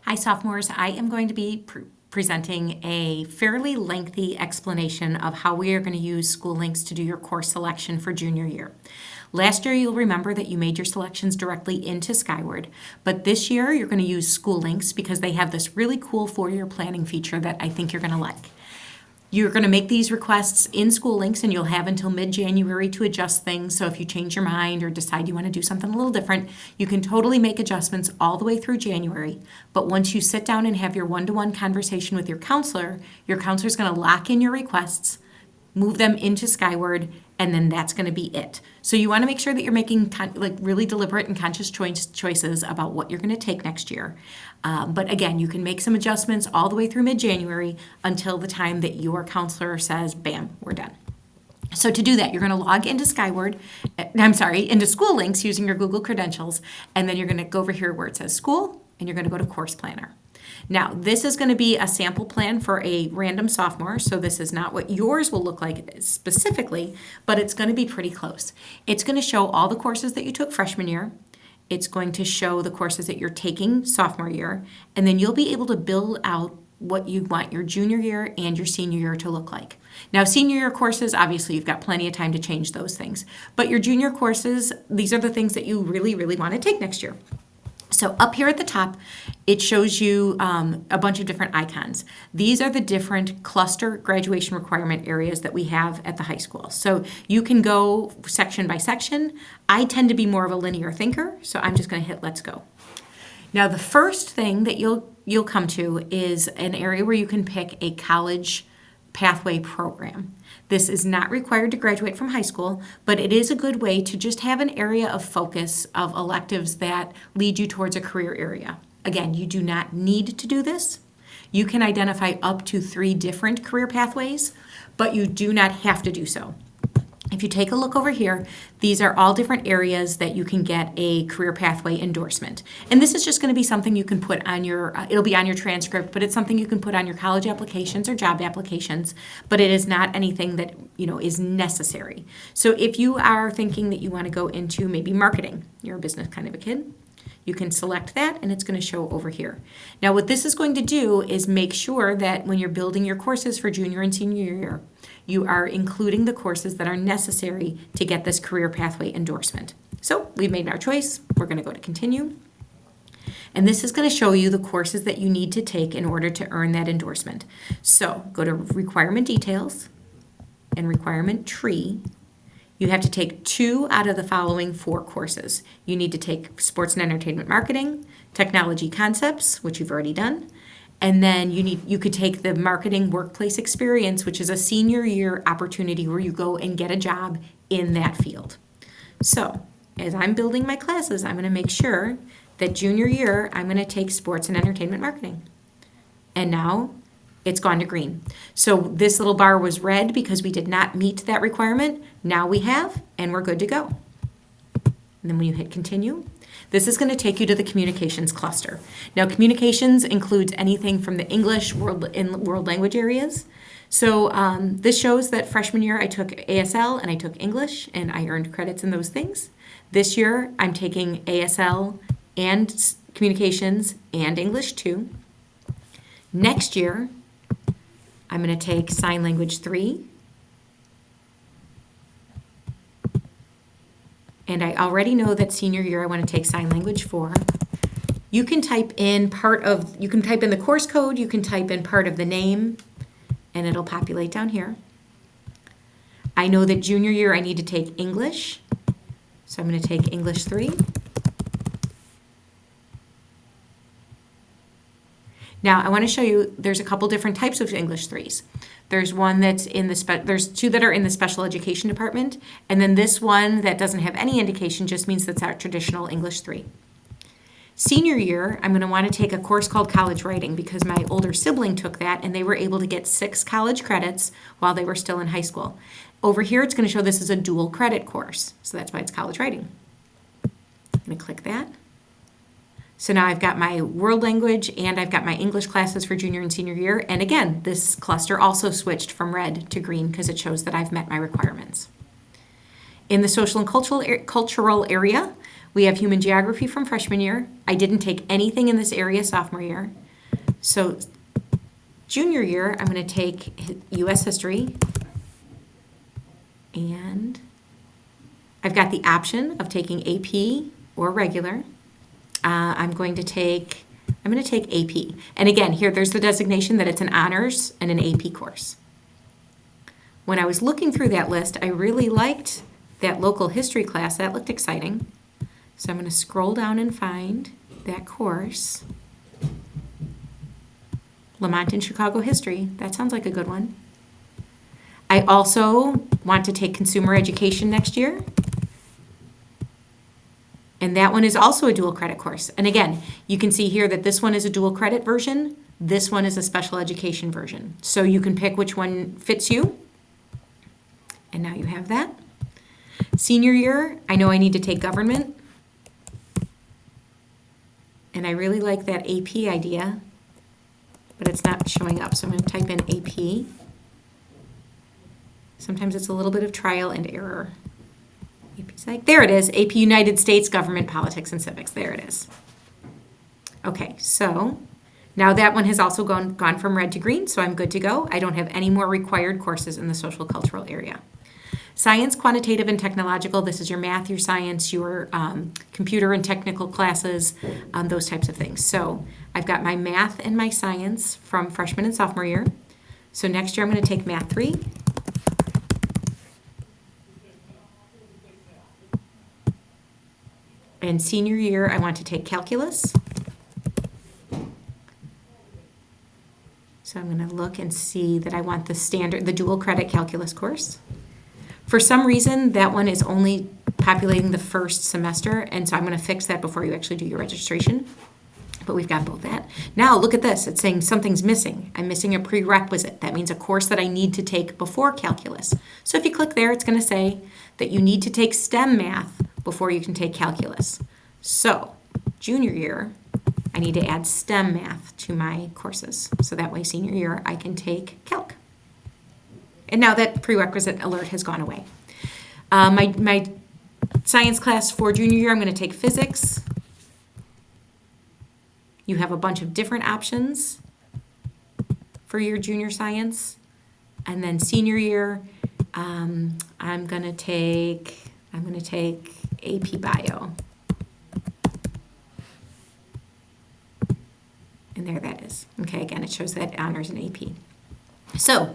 Hi, sophomores. I am going to be presenting a fairly lengthy explanation of how we are going to use Schoolinks to do your course selection for junior year. Last year, you'll remember that you made your selections directly into Skyward, but this year you're going to use Schoolinks because they have this really cool four-year planning feature that I think you're going to like. You're going to make these requests in Schoolinks, and you'll have until mid-January to adjust things. So if you change your mind or decide you want to do something a little different, you can totally make adjustments all the way through January. But once you sit down and have your one-to-one conversation with your counselor's going to lock in your requests, move them into Skyward, and then that's going to be it. So you want to make sure that you're making really deliberate and conscious choices about what you're going to take next year. But again, you can make some adjustments all the way through mid-January until the time that your counselor says, bam, we're done. So to do that, you're going to log into into Schoolinks using your Google credentials, and then you're going to go over here where it says School, and you're going to go to Course Planner. Now, this is going to be a sample plan for a random sophomore, so this is not what yours will look like specifically, but it's going to be pretty close. It's going to show all the courses that you took freshman year. It's going to show the courses that you're taking sophomore year, and then you'll be able to build out what you want your junior year and your senior year to look like. Now, senior year courses, obviously, you've got plenty of time to change those things, but your junior courses, these are the things that you really, really want to take next year. So up here at the top, it shows you a bunch of different icons. These are the different cluster graduation requirement areas that we have at the high school. So you can go section by section. I tend to be more of a linear thinker, so I'm just going to hit Let's Go. Now, the first thing that you'll come to is an area where you can pick a college pathway program. This is not required to graduate from high school, but it is a good way to just have an area of focus of electives that lead you towards a career area. Again, you do not need to do this. You can identify up to 3 different career pathways, but you do not have to do so. If you take a look over here, these are all different areas that you can get a career pathway endorsement. And this is just going to be something you can put on it'll be on your transcript, but it's something you can put on your college applications or job applications, but it is not anything that, is necessary. So if you are thinking that you want to go into maybe marketing, you're a business kind of a kid, you can select that and it's going to show over here. Now what this is going to do is make sure that when you're building your courses for junior and senior year, you are including the courses that are necessary to get this career pathway endorsement. So we've made our choice. We're going to go to continue. And this is going to show you the courses that you need to take in order to earn that endorsement. So go to requirement details and requirement tree. You have to take 2 out of the following 4 courses. You need to take sports and entertainment marketing, technology concepts, which you've already done, and then you could take the marketing workplace experience, which is a senior year opportunity where you go and get a job in that field. So as I'm building my classes, I'm going to make sure that junior year, I'm going to take sports and entertainment marketing. And now it's gone to green. So this little bar was red because we did not meet that requirement. Now we have, and we're good to go. And then when you hit continue, this is going to take you to the communications cluster. Now communications includes anything from the English world language areas. So this shows that freshman year I took ASL and I took English and I earned credits in those things. This year I'm taking ASL and communications and English too. Next year I'm going to take sign language 3. And I already know that senior year I want to take sign language 4. You can type in the course code, you can type in part of the name, and it'll populate down here. I know that junior year I need to take English, so I'm going to take English 3. Now I want to show you there's a couple different types of English 3s. There's one that's there's 2 that are in the special education department, and then this one that doesn't have any indication just means that's our traditional English 3. Senior year, I'm going to want to take a course called college writing because my older sibling took that and they were able to get 6 college credits while they were still in high school. Over here, it's going to show this is a dual credit course, so that's why it's college writing. I'm going to click that. So now I've got my world language and I've got my English classes for junior and senior year. And again, this cluster also switched from red to green because it shows that I've met my requirements. In the social and cultural area, We have human geography from freshman year. I didn't take anything in this area sophomore year. So junior year, I'm going to take U.S. history, and I've got the option of taking AP or regular. I'm going to take AP. And again, here there's the designation that it's an honors and an AP course. When I was looking through that list, I really liked that local history class. That looked exciting. So I'm going to scroll down and find that course. Lamont and Chicago history. That sounds like a good one. I also want to take consumer education next year. And that one is also a dual credit course. And again, you can see here that this one is a dual credit version. This one is a special education version. So you can pick which one fits you. And now you have that. Senior year, I know I need to take government. And I really like that AP idea, but it's not showing up. So I'm going to type in AP. Sometimes it's a little bit of trial and error. AP Psych. There it is. AP United States Government Politics and Civics. There it is. Okay, so now that one has also gone from red to green, so I'm good to go. I don't have any more required courses in the social cultural area. Science, quantitative, and technological. This is your math, your science, your computer and technical classes, those types of things. So I've got my math and my science from freshman and sophomore year. So next year I'm going to take Math 3. And senior year, I want to take calculus. So I'm going to look and see that I want the dual credit calculus course. For some reason, that one is only populating the first semester, and so I'm going to fix that before you actually do your registration. But we've got both that. Now look at this. It's saying something's missing. I'm missing a prerequisite. That means a course that I need to take before calculus. So if you click there, it's going to say that you need to take STEM math before you can take calculus. So junior year, I need to add STEM math to my courses. So that way senior year, I can take calc. And now that prerequisite alert has gone away. My science class for junior year, I'm going to take physics. You have a bunch of different options for your junior science. And then senior year, I'm going to take AP Bio. And there that is. Okay, again, it shows that honors and AP. So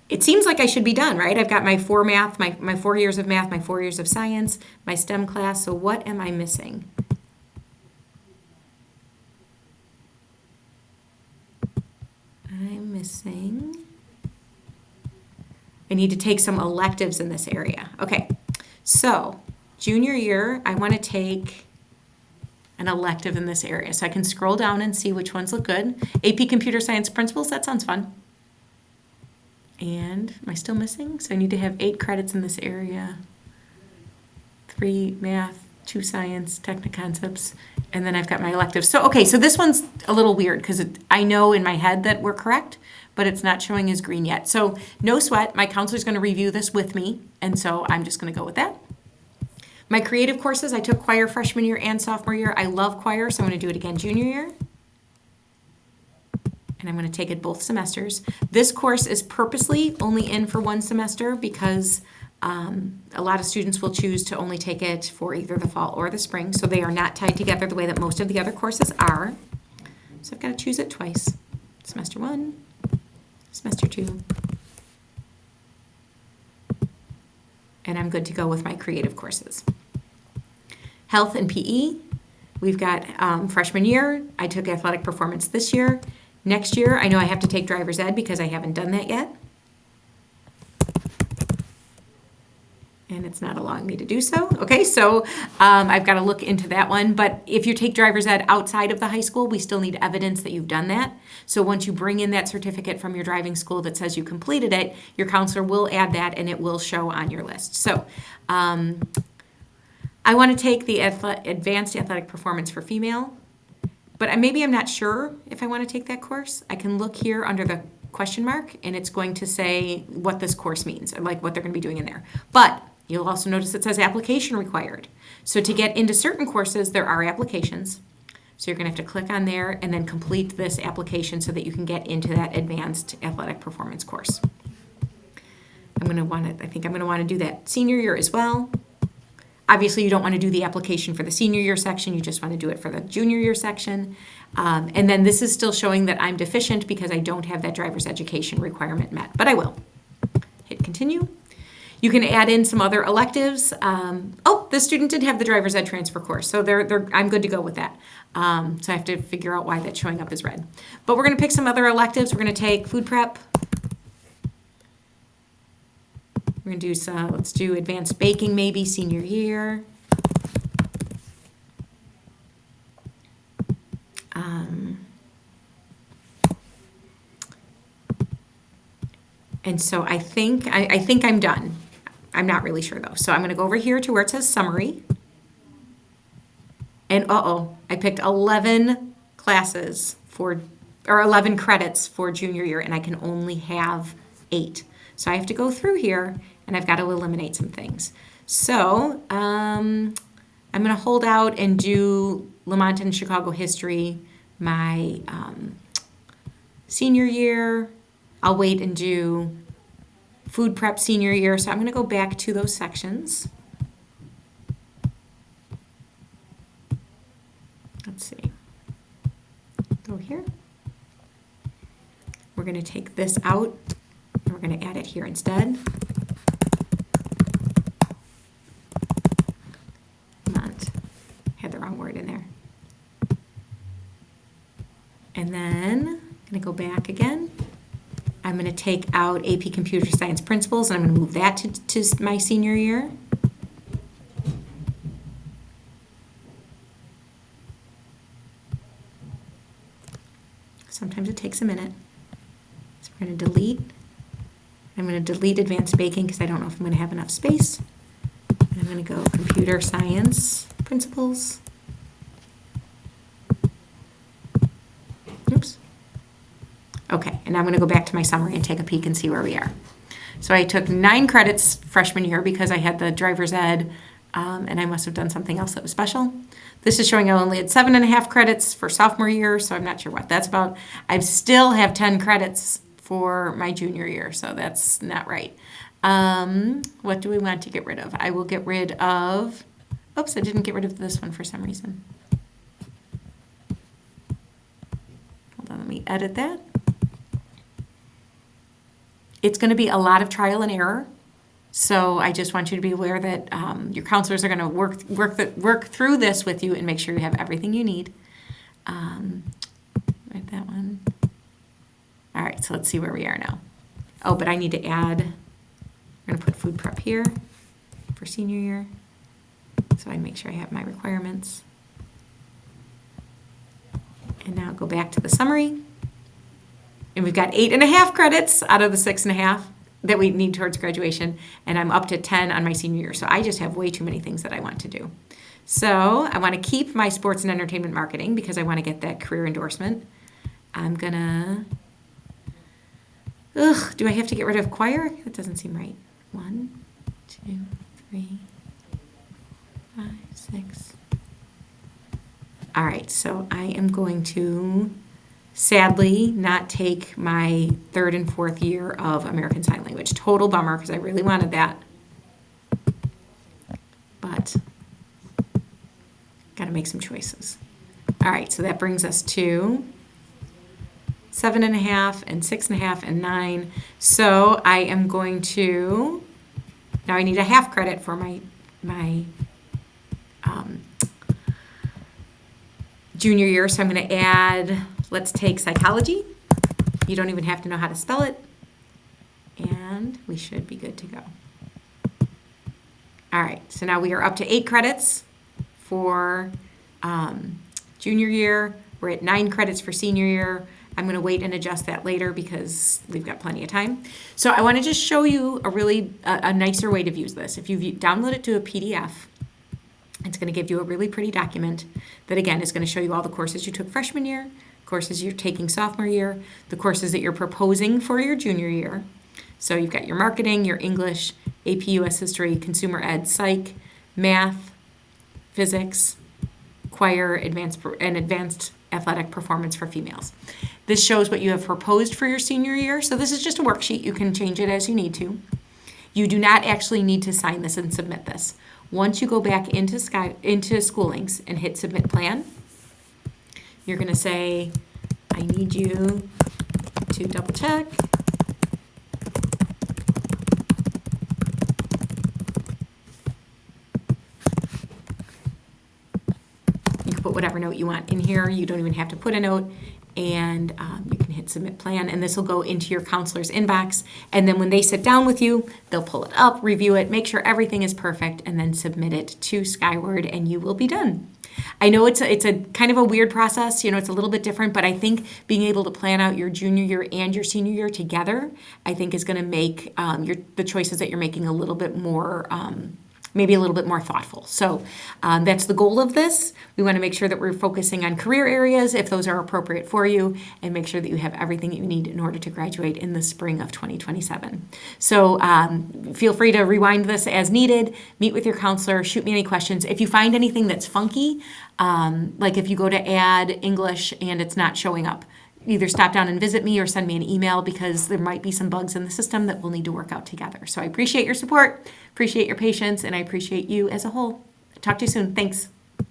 it seems like I should be done, right? I've got my 4 math, my 4 years of math, my 4 years of science, my STEM class. So what am I missing? I'm missing. I need to take some electives in this area. Okay, so junior year, I want to take an elective in this area. So I can scroll down and see which ones look good. AP Computer Science Principles, that sounds fun. And am I still missing? So I need to have 8 credits in this area. 3 math, 2 science, Technoconcepts, and then I've got my electives. So, okay, so this one's a little weird because I know in my head that we're correct, but it's not showing as green yet. So no sweat, my counselor's going to review this with me, and so I'm just going to go with that. My creative courses, I took choir freshman year and sophomore year. I love choir, so I'm going to do it again junior year. And I'm going to take it both semesters. This course is purposely only in for 1 semester because a lot of students will choose to only take it for either the fall or the spring, so they are not tied together the way that most of the other courses are. So I've got to choose it twice. Semester 1, semester 2. And I'm good to go with my creative courses. Health and PE, we've got freshman year. I took athletic performance this year. Next year, I know I have to take driver's ed because I haven't done that yet. And it's not allowing me to do so. Okay, so I've got to look into that one. But if you take driver's ed outside of the high school, we still need evidence that you've done that. So once you bring in that certificate from your driving school that says you completed it, your counselor will add that and it will show on your list. So I want to take the advanced athletic performance for female, but maybe I'm not sure if I want to take that course. I can look here under the question mark and it's going to say what this course means, or like what they're going to be doing in there. But You'll also notice it says application required. So to get into certain courses, there are applications. So you're going to have to click on there and then complete this application so that you can get into that advanced athletic performance course. I think I'm going to want to do that senior year as well. Obviously, you don't want to do the application for the senior year section. You just want to do it for the junior year section. And then this is still showing that I'm deficient because I don't have that driver's education requirement met, but I will. Hit continue. You can add in some other electives. The student did have the driver's ed transfer course, so I'm good to go with that. So I have to figure out why that's showing up as red. But we're going to pick some other electives. We're going to take food prep. We're going to do let's do advanced baking maybe senior year. And so I think I'm done. I'm not really sure though. So I'm going to go over here to where it says summary. And I picked 11 classes or 11 credits for junior year, and I can only have 8. So I have to go through here, and I've got to eliminate some things. So I'm going to hold out and do Lamont and Chicago history my senior year. I'll wait and do food prep senior year. So I'm going to go back to those sections. Let's see. Go here. We're going to take this out, and we're going to add it here instead. Had the wrong word in there. And then I'm going to go back again. I'm going to take out AP Computer Science Principles, and I'm going to move that to my senior year. Sometimes it takes a minute. So we're going to delete. I'm going to delete Advanced Baking because I don't know if I'm going to have enough space. And I'm going to go Computer Science Principles. Oops. Okay, and now I'm going to go back to my summary and take a peek and see where we are. So I took 9 credits freshman year because I had the driver's ed, and I must have done something else that was special. This is showing I only had 7.5 credits for sophomore year, so I'm not sure what that's about. I still have 10 credits for my junior year, so that's not right. What do we want to get rid of? I will get rid of, oops, I didn't get rid of this one for some reason. Hold on, let me edit that. It's going to be a lot of trial and error. So I just want you to be aware that your counselors are going to work through this with you and make sure you have everything you need. Write that one. All right, so let's see where we are now. Oh, but I need to add, we're going to put food prep here for senior year. So I make sure I have my requirements. And now go back to the summary. And we've got 8.5 credits out of the 6.5 that we need towards graduation, and I'm up to 10 on my senior year. So I just have way too many things that I want to do. So I want to keep my sports and entertainment marketing because I want to get that career endorsement. I'm gonna, do I have to get rid of choir? That doesn't seem right. 1, 2, 3, 5, 6. All right, so I am going to sadly not take my 3rd and 4th year of American Sign Language. Total bummer because I really wanted that. But got to make some choices. All right, so that brings us to 7.5 and 6.5 and 9. So I am going to, now I need a half credit for my junior year. So I'm going to add, let's take psychology. You don't even have to know how to spell it. And we should be good to go. All right, so now we are up to 8 credits for junior year. We're at 9 credits for senior year. I'm going to wait and adjust that later because we've got plenty of time. So I want to just show you a nicer way to view this. If you download it to a PDF, it's going to give you a really pretty document that, again, is going to show you all the courses you took freshman year, courses you're taking sophomore year, the courses that you're proposing for your junior year. So you've got your marketing, your English, AP US History, Consumer Ed, Psych, Math, Physics, Choir, advanced athletic performance for females. This shows what you have proposed for your senior year. So this is just a worksheet. You can change it as you need to. You do not actually need to sign this and submit this. Once you go back into Schoolinks and hit Submit Plan, you're going to say, I need you to double check. You can put whatever note you want in here. You don't even have to put a note. And you can hit Submit Plan, and this will go into your counselor's inbox. And then when they sit down with you, they'll pull it up, review it, make sure everything is perfect, and then submit it to Skyward, and you will be done. I know it's a kind of a weird process, it's a little bit different, but I think being able to plan out your junior year and your senior year together, I think is going to make the choices that you're making a little bit more maybe a little bit more thoughtful. So that's the goal of this. We want to make sure that we're focusing on career areas, if those are appropriate for you, and make sure that you have everything that you need in order to graduate in the spring of 2027. So feel free to rewind this as needed, meet with your counselor, shoot me any questions. If you find anything that's funky, like if you go to add English and it's not showing up, either stop down and visit me or send me an email, because there might be some bugs in the system that we'll need to work out together. So I appreciate your support, appreciate your patience, and I appreciate you as a whole. Talk to you soon. Thanks.